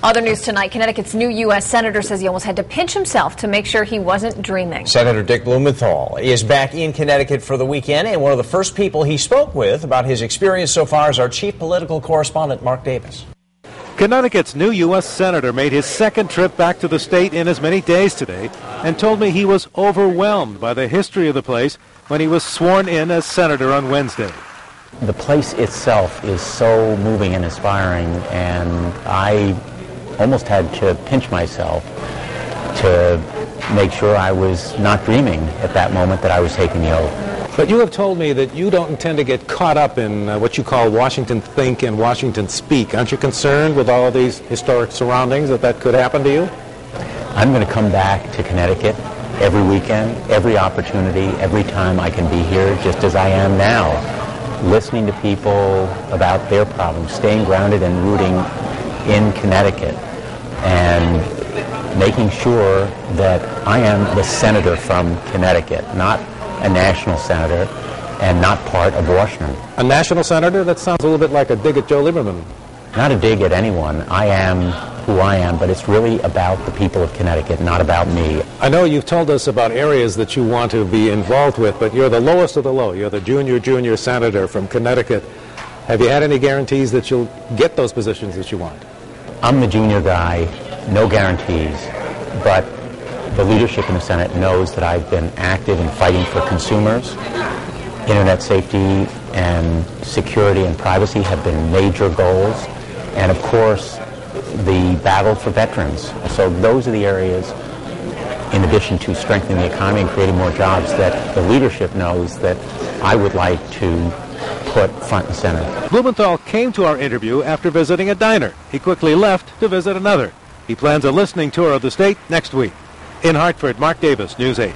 Other news tonight, Connecticut's new U.S. Senator says he almost had to pinch himself to make sure he wasn't dreaming. Senator Dick Blumenthal is back in Connecticut for the weekend, and one of the first people he spoke with about his experience so far is our chief political correspondent, Mark Davis. Connecticut's new U.S. Senator made his second trip back to the state in as many days today and told me he was overwhelmed by the history of the place when he was sworn in as senator on Wednesday. The place itself is so moving and inspiring, and I almost had to pinch myself to make sure I was not dreaming at that moment that I was taking the oath. But you have told me that you don't intend to get caught up in what you call Washington think and Washington speak. Aren't you concerned with all of these historic surroundings that could happen to you? I'm going to come back to Connecticut every weekend, every opportunity, every time I can be here, just as I am now, listening to people about their problems, staying grounded and rooting in Connecticut, and making sure that I am the senator from Connecticut, not a national senator, and not part of Washington. A national senator? That sounds a little bit like a dig at Joe Lieberman. Not a dig at anyone. I am who I am, but it's really about the people of Connecticut, not about me. I know you've told us about areas that you want to be involved with, but you're the lowest of the low. You're the junior senator from Connecticut. Have you had any guarantees that you'll get those positions that you want? I'm the junior guy, no guarantees, but the leadership in the Senate knows that I've been active in fighting for consumers. Internet safety and security and privacy have been major goals, and of course the battle for veterans. So those are the areas, in addition to strengthening the economy and creating more jobs, that the leadership knows that I would like to put front and center. Blumenthal came to our interview after visiting a diner. He quickly left to visit another. He plans a listening tour of the state next week. In Hartford, Mark Davis, News 8.